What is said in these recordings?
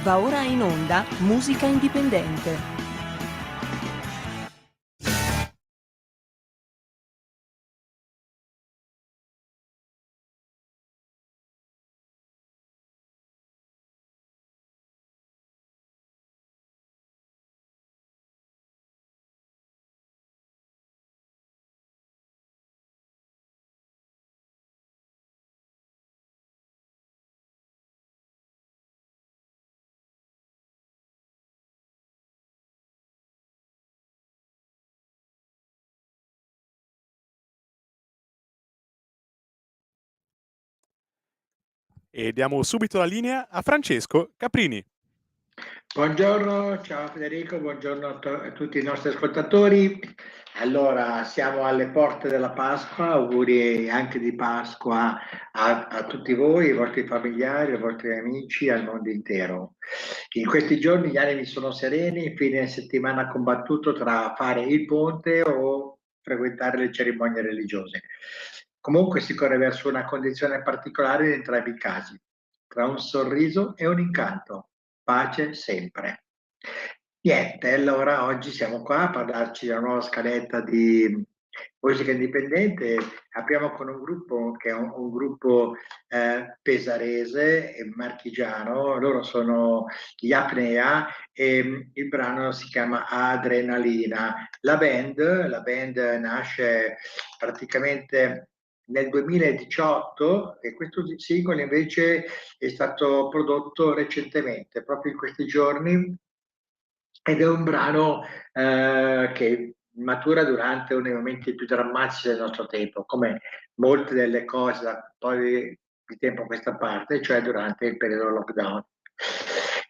Va ora in onda Musica Indipendente. E diamo subito la linea a Francesco Caprini. Buongiorno, ciao Federico, buongiorno a tutti i nostri ascoltatori. Allora, siamo alle porte della Pasqua, auguri anche di Pasqua a tutti voi, ai vostri familiari, ai vostri amici, al mondo intero. In questi giorni gli animi sono sereni, fine settimana combattuto tra fare il ponte o frequentare le cerimonie religiose. Comunque si corre verso una condizione particolare in entrambi i casi, tra un sorriso e un incanto. Pace sempre. Niente, allora oggi siamo qua a parlarci della nuova scaletta di musica indipendente. Apriamo con un gruppo che è un gruppo pesarese e marchigiano. Loro sono gli Apnea e il brano si chiama Adrenalina. La band nasce praticamente nel 2018 e questo singolo invece è stato prodotto recentemente, proprio in questi giorni, ed è un brano che matura durante uno dei momenti più drammatici del nostro tempo, come molte delle cose da poi di tempo a questa parte, cioè durante il periodo lockdown.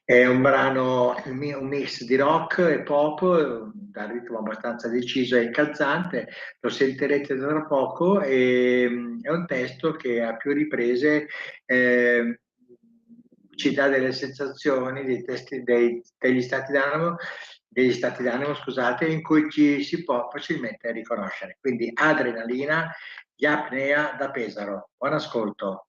È un brano, un mix di rock e pop, dal ritmo abbastanza deciso e incalzante, lo sentirete tra poco, e è un testo che a più riprese eh, ci dà delle sensazioni, degli stati d'animo, scusate, in cui ci si può facilmente riconoscere. Quindi Adrenalina, gli Apnea da Pesaro. Buon ascolto.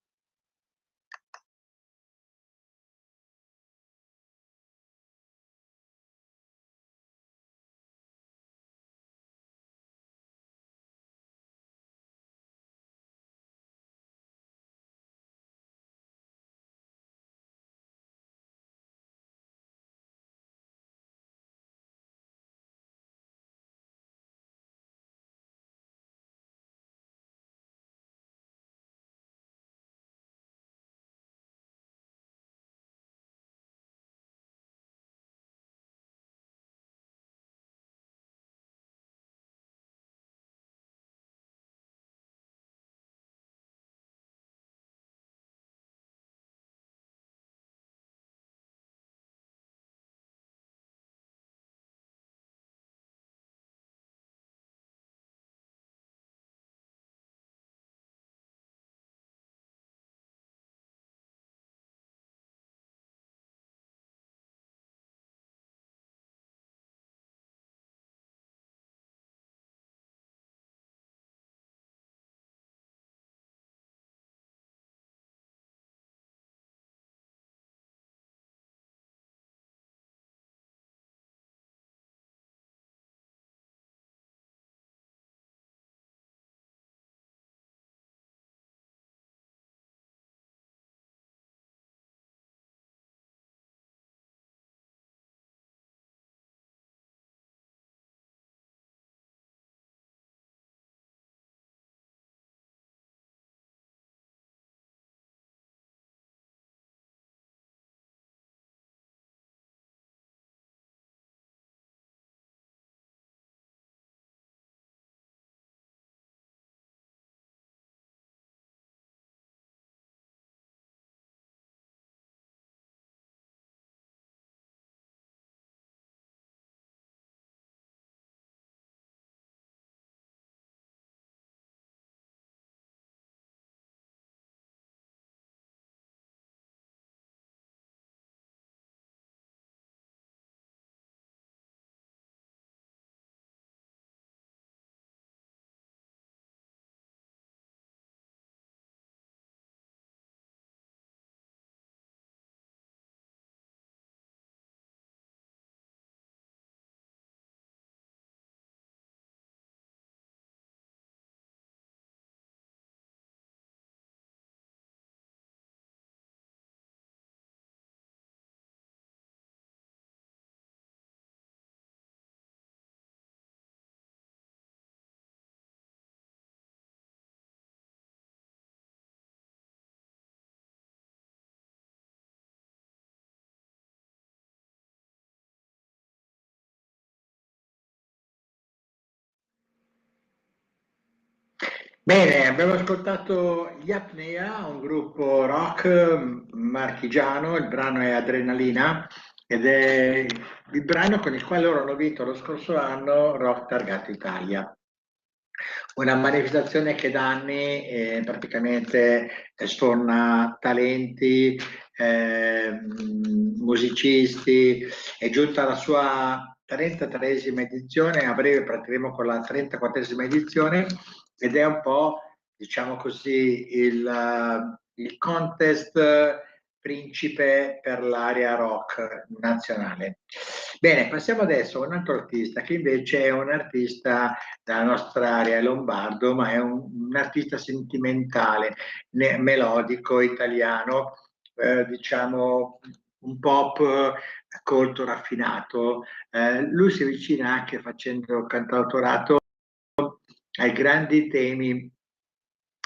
Bene, abbiamo ascoltato gli Apnea, un gruppo rock marchigiano, il brano è Adrenalina ed è il brano con il quale loro hanno vinto lo scorso anno Rock Targato Italia. Una manifestazione che da anni praticamente sforna talenti, musicisti, è giunta alla sua 33esima edizione, a breve partiremo con la 34esima edizione ed è un po', diciamo così, il contest principe per l'area rock nazionale. Bene, passiamo adesso a un altro artista che invece è un artista della nostra area, è lombardo, ma è un artista sentimentale, melodico, italiano, diciamo un pop colto, raffinato. Lui si avvicina anche facendo cantautorato ai grandi temi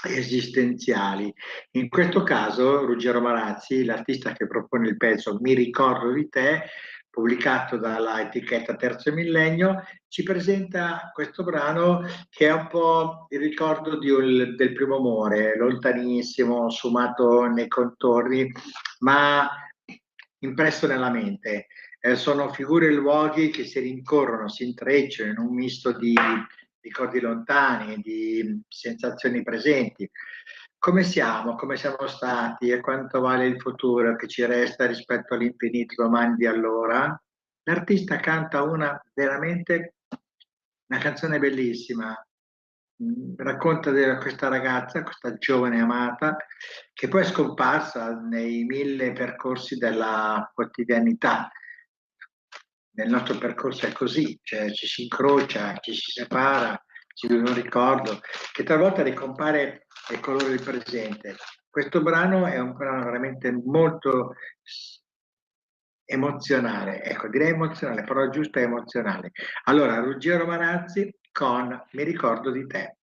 esistenziali. In questo caso Ruggero Marazzi, l'artista che propone il pezzo Mi ricordo di te, pubblicato dalla etichetta Terzo Millennio, ci presenta questo brano che è un po' il ricordo del primo amore, lontanissimo, sfumato nei contorni, ma impresso nella mente. Sono figure e luoghi che si rincorrono, si intrecciano in un misto di ricordi lontani, di sensazioni presenti. Come siamo stati e quanto vale il futuro che ci resta rispetto all'infinito domani di allora? L'artista canta veramente una canzone bellissima, racconta di questa ragazza, questa giovane amata, che poi è scomparsa nei mille percorsi della quotidianità. Nel nostro percorso è così, cioè ci si incrocia, ci si separa, ci vive un ricordo che talvolta ricompare nel colore del presente. Questo brano è un brano veramente molto emozionale, ecco, direi emozionale, però giusta è emozionale. Allora, Ruggero Marazzi con Mi ricordo di te.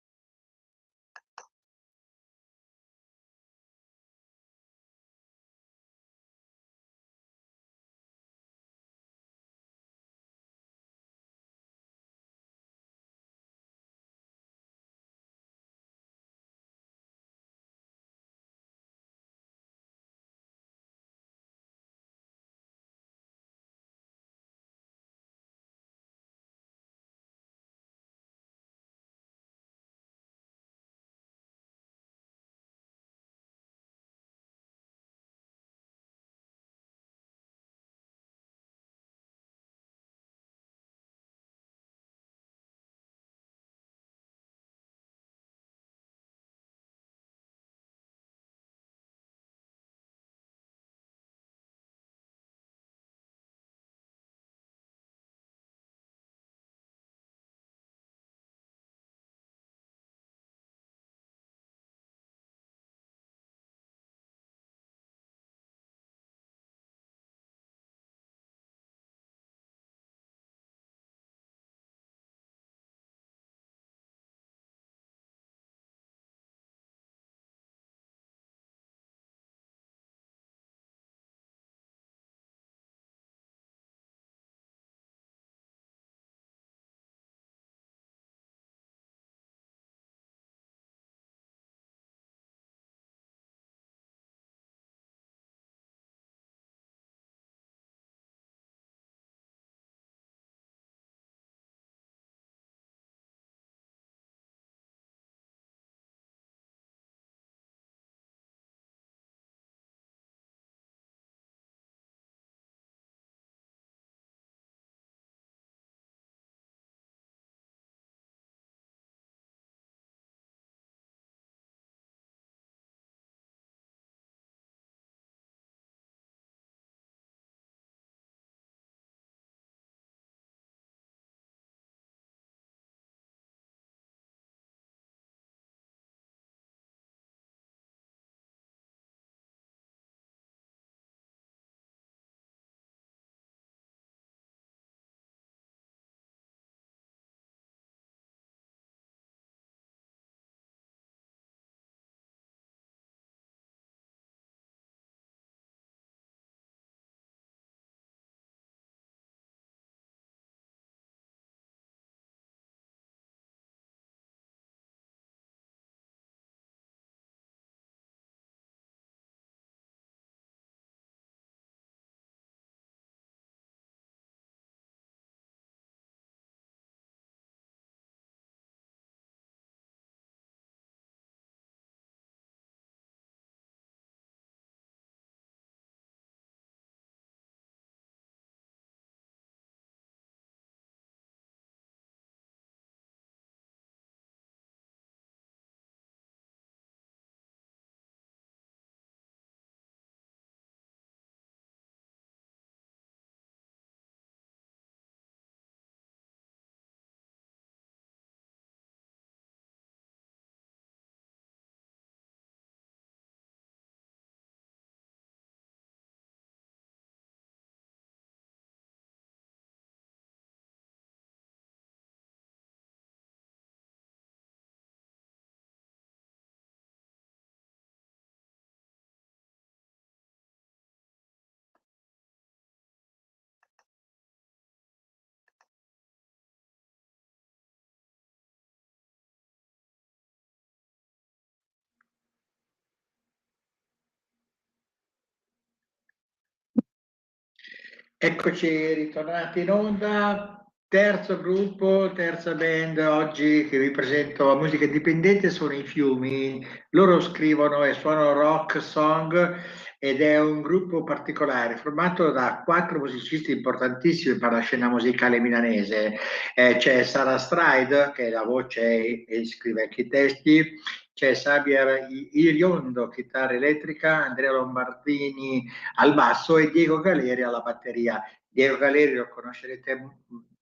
Eccoci ritornati in onda, terzo gruppo, terza band oggi che vi presento musica indipendente sono i Fiumi. Loro scrivono e suonano rock song ed è un gruppo particolare formato da quattro musicisti importantissimi per la scena musicale milanese. C'è Sara Stride che è la voce e scrive anche i testi, c'è Xavier Iriondo, chitarra elettrica, Andrea Lombardini al basso e Diego Galeri alla batteria. Diego Galeri lo conoscerete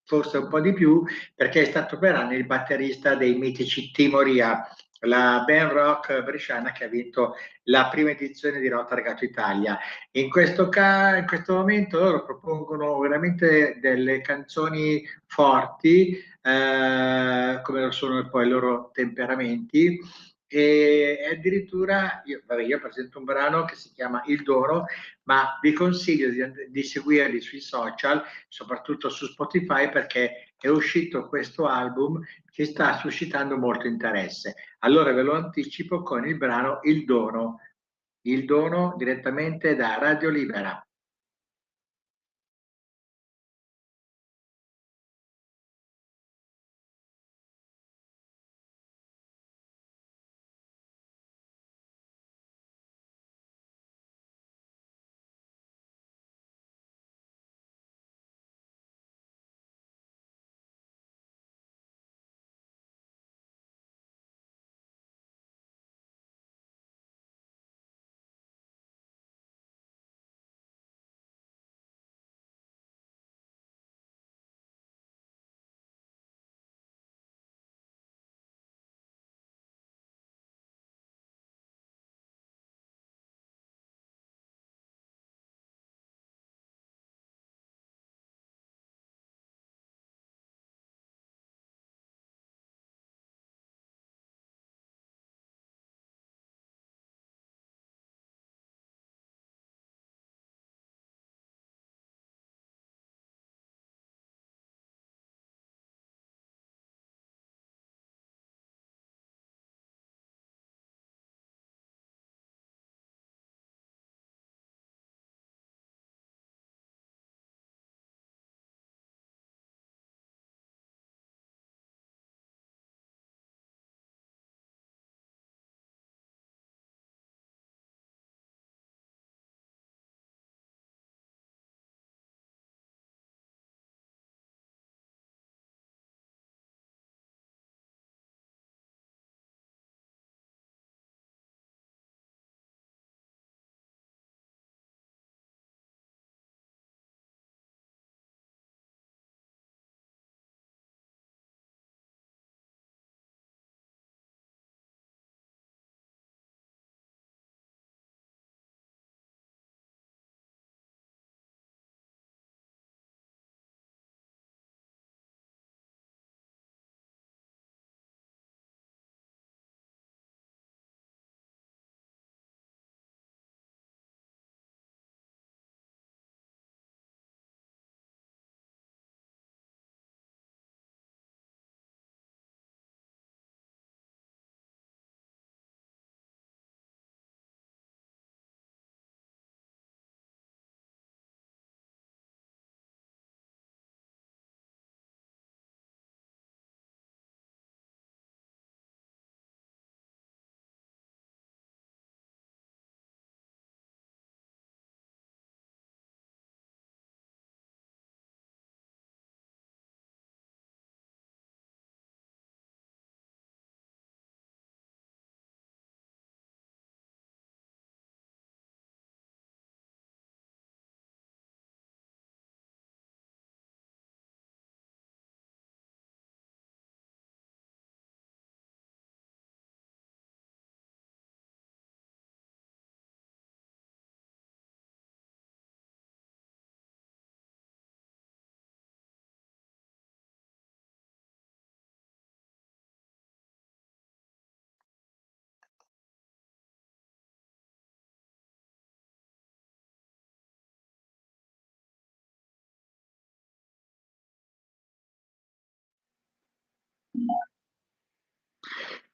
forse un po' di più perché è stato per anni il batterista dei mitici Timoria, la band rock bresciana che ha vinto la prima edizione di Rock Targato Italia. In questo momento loro propongono veramente delle canzoni forti, come lo sono poi i loro temperamenti, e addirittura io presento un brano che si chiama Il Dono, ma vi consiglio di seguirli sui social, soprattutto su Spotify, perché è uscito questo album che sta suscitando molto interesse. Allora ve lo anticipo con il brano Il Dono direttamente da Radio Libera.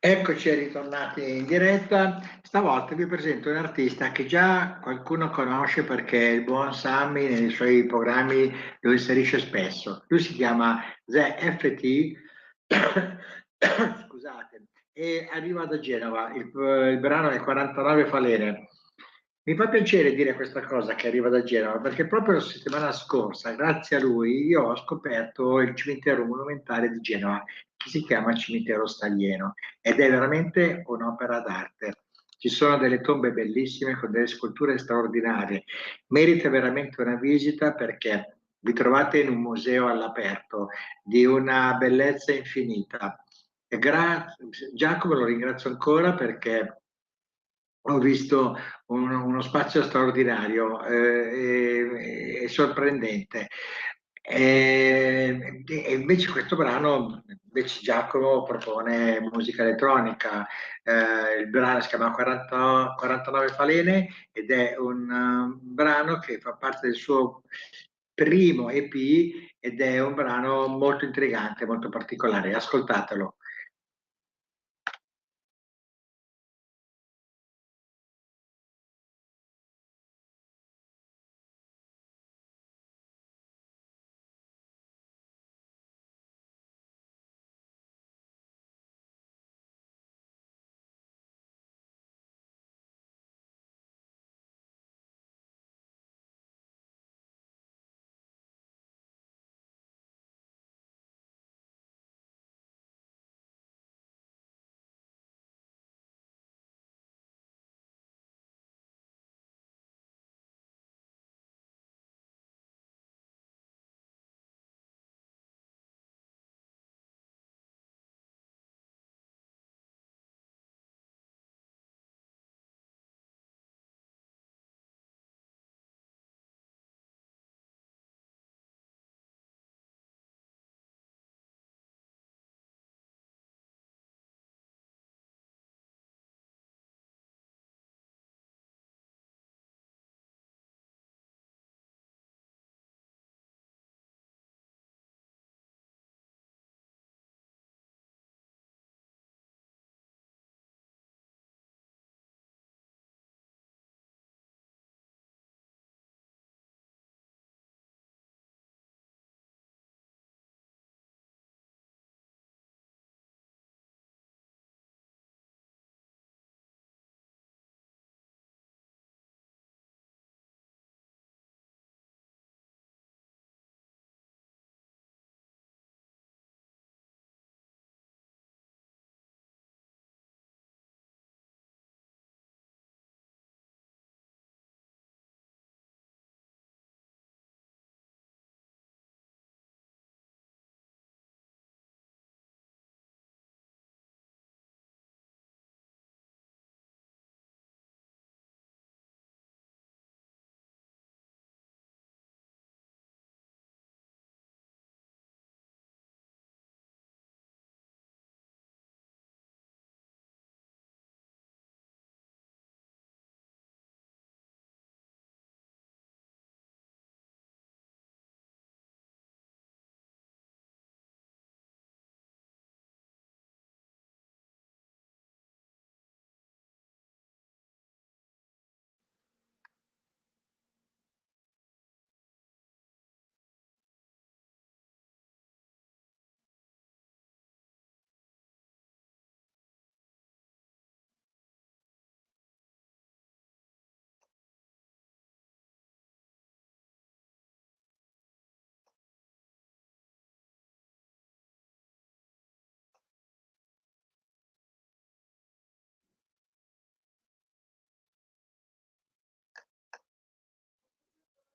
Eccoci ritornati in diretta. Stavolta vi presento un artista che già qualcuno conosce perché il buon Sammy nei suoi programmi lo inserisce spesso. Lui si chiama The FT, scusate, e arriva da Genova. Il brano è 49 falene. Mi fa piacere dire questa cosa che arriva da Genova perché proprio la settimana scorsa, grazie a lui, io ho scoperto il cimitero monumentale di Genova, che si chiama Cimitero Staglieno, ed è veramente un'opera d'arte. Ci sono delle tombe bellissime con delle sculture straordinarie. Merita veramente una visita perché vi trovate in un museo all'aperto di una bellezza infinita. Giacomo lo ringrazio ancora perché ho visto uno spazio straordinario e sorprendente. E invece questo brano, invece Giacomo propone musica elettronica, il brano si chiama 49 falene ed è un brano che fa parte del suo primo EP ed è un brano molto intrigante, molto particolare. Ascoltatelo.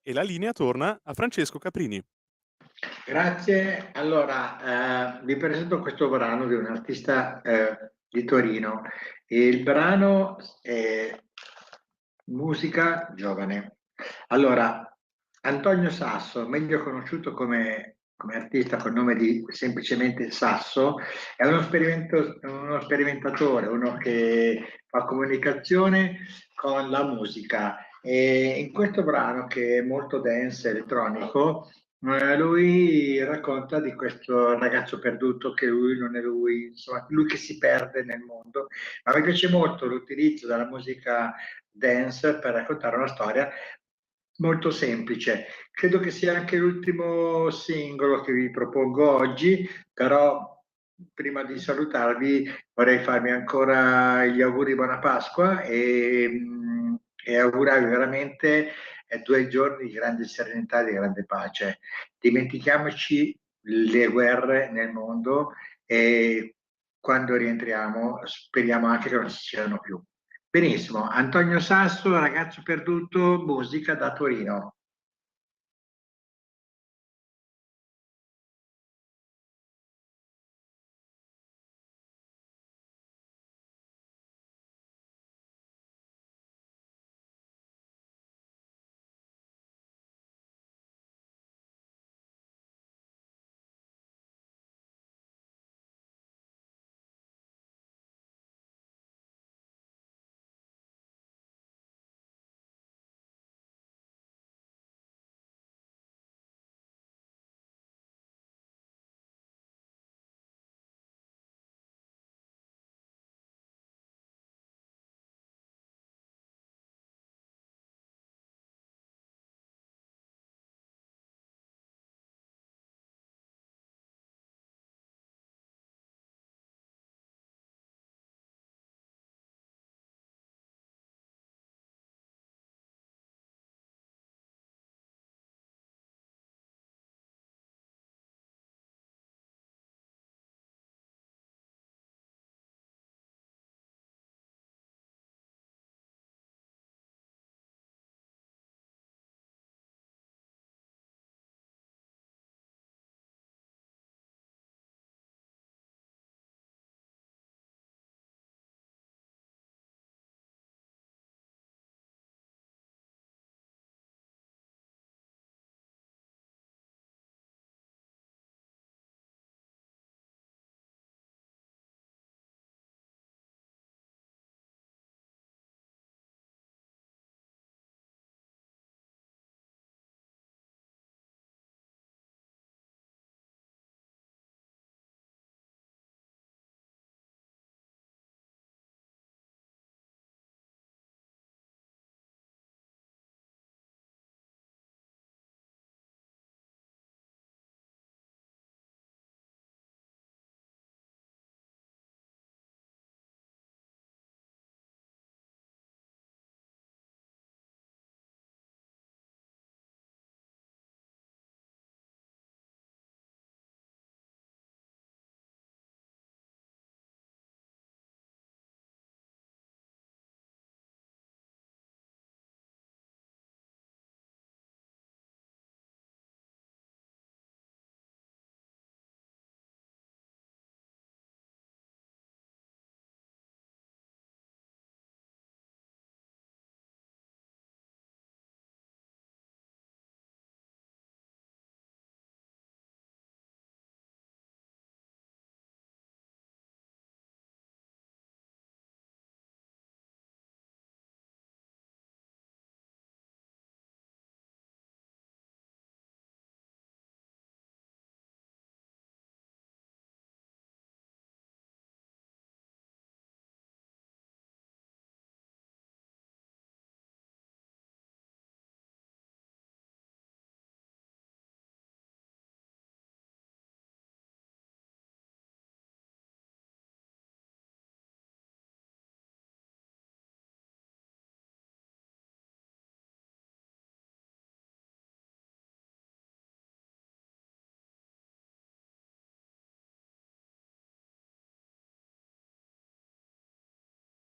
E la linea torna a Francesco Caprini. Grazie. Allora, vi presento questo brano di un artista di Torino. Il brano è Musica Giovane. Allora, Antonio Sasso, meglio conosciuto come artista col nome di semplicemente Sasso, è uno sperimentatore, uno che fa comunicazione con la musica. E in questo brano, che è molto dance elettronico, Lui racconta di questo ragazzo perduto, che lui non è lui, insomma, lui che si perde nel mondo. Ma mi piace molto l'utilizzo della musica dance per raccontare una storia molto semplice. Credo che sia anche l'ultimo singolo che vi propongo oggi, però prima di salutarvi vorrei farvi ancora gli auguri di buona Pasqua e augurarvi veramente 2 giorni di grande serenità e di grande pace. Dimentichiamoci le guerre nel mondo e quando rientriamo speriamo anche che non ci siano più. Benissimo, Antonio Sasso, ragazzo perduto, musica da Torino.